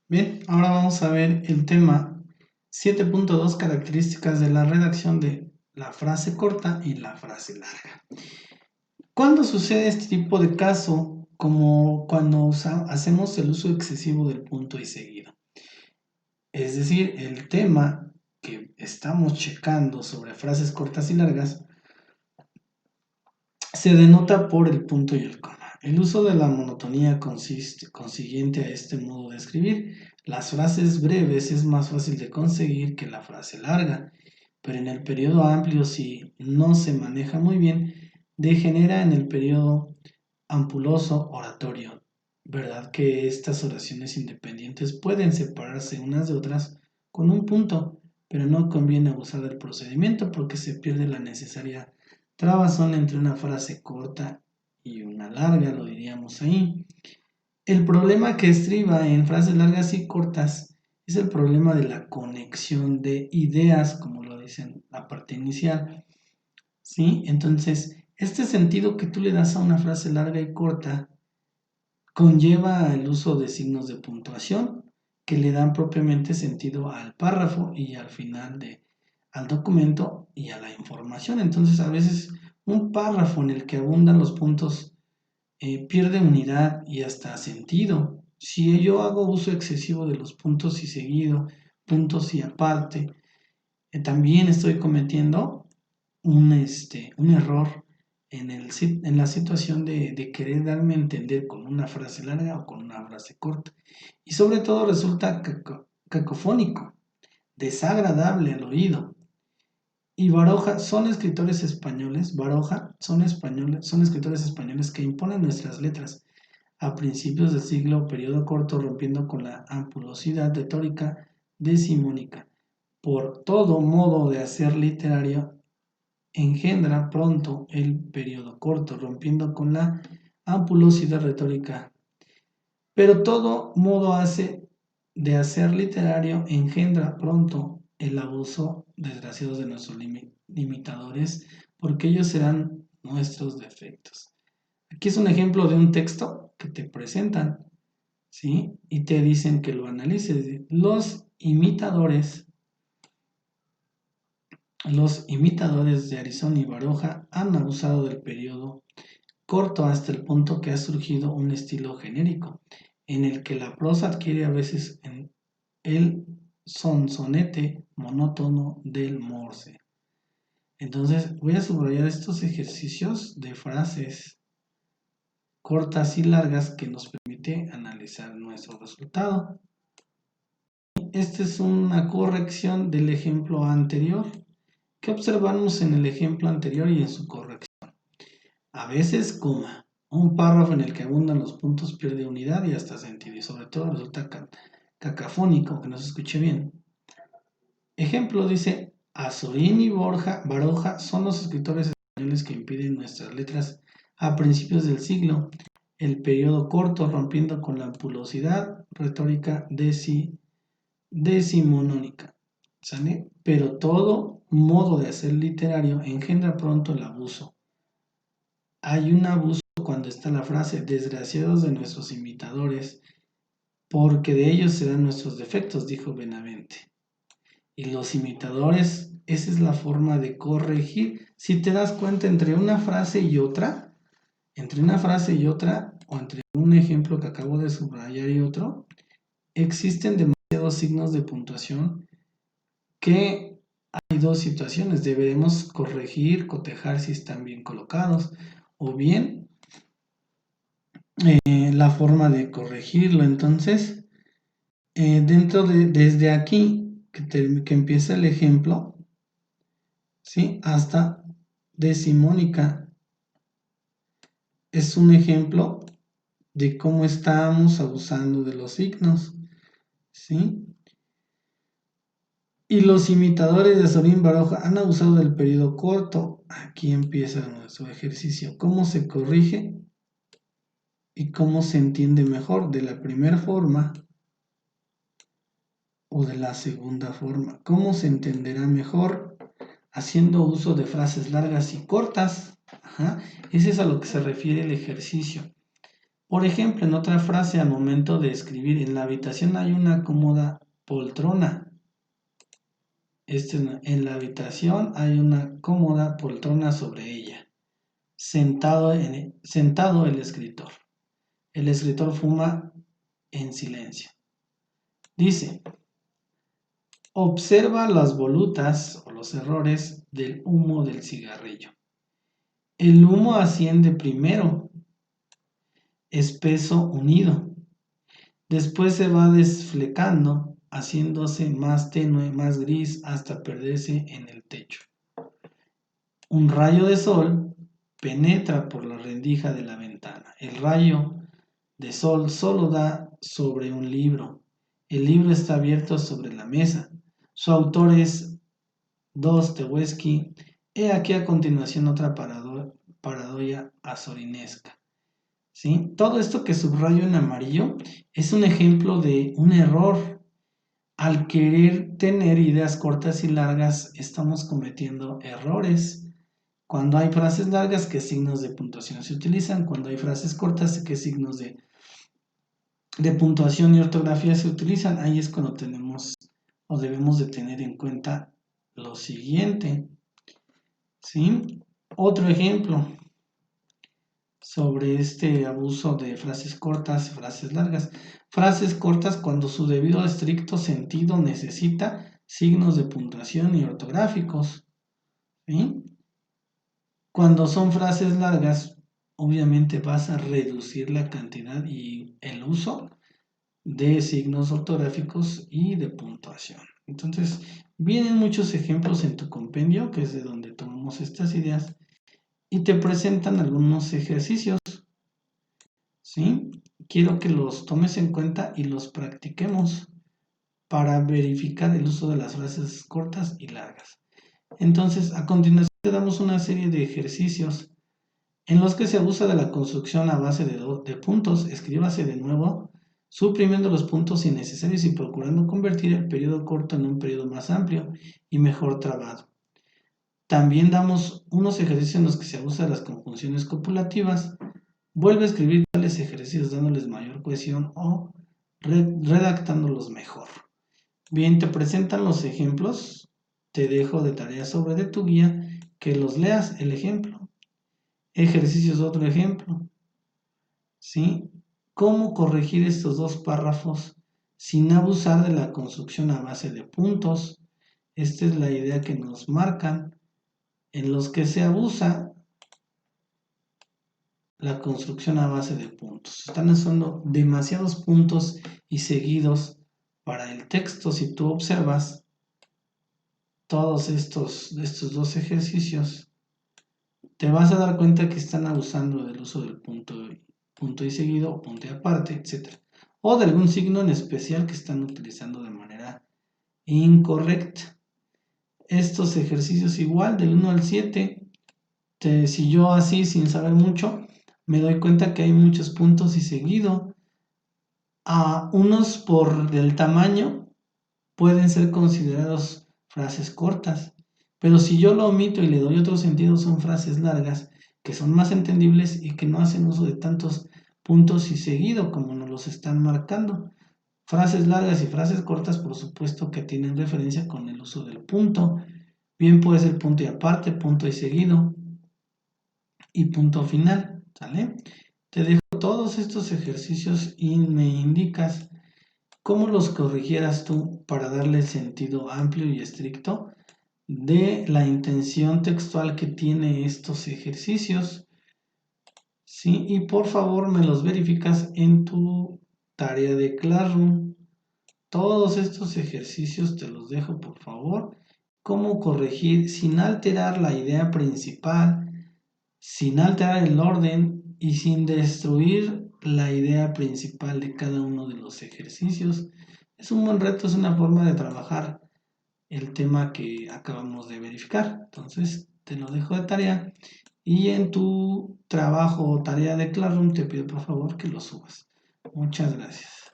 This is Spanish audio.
Bien, ahora vamos a ver el tema 7.2 características de la redacción de la frase corta y la frase larga. ¿Cuándo sucede este tipo de caso? Como cuando hacemos el uso excesivo del punto y seguido. Es decir, el tema que estamos checando sobre frases cortas y largas se denota por el punto y el coma. El uso de la monotonía consiguiente a este modo de escribir las frases breves es más fácil de conseguir que la frase larga, pero en el periodo amplio, si no se maneja muy bien, degenera en el periodo ampuloso oratorio. ¿Verdad que estas oraciones independientes pueden separarse unas de otras con un punto, pero no conviene abusar del procedimiento porque se pierde la necesaria trabazón entre una frase corta y una larga, lo diríamos ahí? El problema que estriba en frases largas y cortas es el problema de la conexión de ideas, como lo dicen la parte inicial, ¿sí? Entonces, este sentido que tú le das a una frase larga y corta conlleva el uso de signos de puntuación que le dan propiamente sentido al párrafo y al final al documento y a la información. Entonces, a veces un párrafo en el que abundan los puntos pierde unidad y hasta sentido. Si yo hago uso excesivo de los puntos y seguido, puntos y aparte, también estoy cometiendo un error en la situación de querer darme a entender con una frase larga o con una frase corta. Y sobre todo resulta cacofónico, desagradable al oído. Y Baroja son escritores españoles, son escritores españoles que imponen nuestras letras a principios del siglo, periodo corto, rompiendo con la ampulosidad retórica decimónica. Por todo modo de hacer literario engendra pronto el periodo corto, rompiendo con la ampulosidad retórica. Pero todo modo de hacer literario engendra pronto el abuso desgraciado de nuestros limitadores, porque ellos serán nuestros defectos. Aquí es un ejemplo de un texto que te presentan, ¿sí? Y te dicen que lo analices. Los imitadores de Arizona y Baroja han abusado del periodo corto hasta el punto que ha surgido un estilo genérico, en el que la prosa adquiere a veces el sonsonete monótono del Morse. Entonces voy a subrayar estos ejercicios de frases cortas y largas que nos permite analizar nuestro resultado. Esta es una corrección del ejemplo anterior. ¿Qué observamos en el ejemplo anterior y en su corrección? A veces, coma. Un párrafo en el que abundan los puntos pierde unidad y hasta sentido, y sobre todo resulta cacafónico, que no se escuche bien. Ejemplo dice: Azorín y Baroja son los escritores españoles que impiden nuestras letras a principios del siglo, el periodo corto, rompiendo con la ampulosidad retórica decimonónica. ¿Sale? Pero todo modo de hacer literario engendra pronto el abuso. Hay un abuso cuando está la frase desgraciados de nuestros imitadores, porque de ellos serán nuestros defectos, dijo Benavente. Y los imitadores, esa es la forma de corregir. Si te das cuenta entre una frase y otra, o entre un ejemplo que acabo de subrayar y otro, existen demasiados signos de puntuación que hay dos situaciones. Deberemos corregir, cotejar si están bien colocados, o bien la forma de corregirlo. Entonces, desde aquí, que empieza el ejemplo, ¿sí? Hasta decimónica, es un ejemplo de cómo estamos abusando de los signos, ¿sí? Y los imitadores de Azorín Baroja han abusado del periodo corto. Aquí empieza nuestro ejercicio. ¿Cómo se corrige y cómo se entiende mejor de la primera forma o de la segunda forma? ¿Cómo se entenderá mejor haciendo uso de frases largas y cortas? Ajá. Ese es a lo que se refiere el ejercicio. Por ejemplo, en otra frase, al momento de escribir, en la habitación hay una cómoda poltrona. En la habitación hay una cómoda poltrona sobre ella. Sentado el escritor. El escritor fuma en silencio. Dice, observa las volutas o los errores del humo del cigarrillo. El humo asciende primero, espeso unido. Después se va desflecando, haciéndose más tenue, más gris, hasta perderse en el techo. Un rayo de sol penetra por la rendija de la ventana. El rayo de sol solo da sobre un libro. El libro está abierto sobre la mesa. Su autor es Dostoyevsky. He aquí a continuación otra paradoja azorinesca. ¿Sí? Todo esto que subrayo en amarillo es un ejemplo de un error. Al querer tener ideas cortas y largas, estamos cometiendo errores. Cuando hay frases largas, ¿qué signos de puntuación se utilizan? Cuando hay frases cortas, ¿qué signos de puntuación y ortografía se utilizan? Ahí es cuando tenemos o debemos de tener en cuenta lo siguiente. ¿Sí? Otro ejemplo sobre este abuso de frases cortas, frases largas. Frases cortas cuando su debido estricto sentido necesita signos de puntuación y ortográficos. ¿Sí? Cuando son frases largas, obviamente vas a reducir la cantidad y el uso de signos ortográficos y de puntuación. Entonces, vienen muchos ejemplos en tu compendio, que es de donde tomamos estas ideas, y te presentan algunos ejercicios, ¿sí? Quiero que los tomes en cuenta y los practiquemos para verificar el uso de las frases cortas y largas. Entonces, a continuación te damos una serie de ejercicios en los que se abusa de la construcción a base de puntos. Escríbase de nuevo, suprimiendo los puntos innecesarios y procurando convertir el periodo corto en un periodo más amplio y mejor trabado. También damos unos ejercicios en los que se abusa de las conjunciones copulativas. Vuelve a escribir tales ejercicios dándoles mayor cohesión o redactándolos mejor. Bien, te presentan los ejemplos. Te dejo de tarea sobre de tu guía que los leas el ejemplo. Ejercicios, otro ejemplo. ¿Sí? ¿Cómo corregir estos dos párrafos sin abusar de la construcción a base de puntos? Esta es la idea que nos marcan, en los que se abusa la construcción a base de puntos. Están usando demasiados puntos y seguidos para el texto. Si tú observas todos estos dos ejercicios, te vas a dar cuenta que están abusando del uso del punto y seguido, o punto y aparte, etc. O de algún signo en especial que están utilizando de manera incorrecta. Estos ejercicios igual, del 1 al 7, si yo así, sin saber mucho, me doy cuenta que hay muchos puntos y seguido. A unos por el tamaño pueden ser considerados frases cortas, pero si yo lo omito y le doy otro sentido, son frases largas que son más entendibles y que no hacen uso de tantos puntos y seguido como nos los están marcando. Frases largas y frases cortas, por supuesto que tienen referencia con el uso del punto. Bien puede ser punto y aparte, punto y seguido y punto final, ¿sale? Te dejo todos estos ejercicios y me indicas cómo los corrigieras tú para darle el sentido amplio y estricto de la intención textual que tiene estos ejercicios. Sí, y por favor me los verificas en tu tarea de Classroom. Todos estos ejercicios te los dejo, por favor. Cómo corregir sin alterar la idea principal, sin alterar el orden y sin destruir la idea principal de cada uno de los ejercicios. Es un buen reto, es una forma de trabajar el tema que acabamos de verificar. Entonces, te lo dejo de tarea y en tu trabajo o tarea de Classroom te pido por favor que lo subas. Muchas gracias.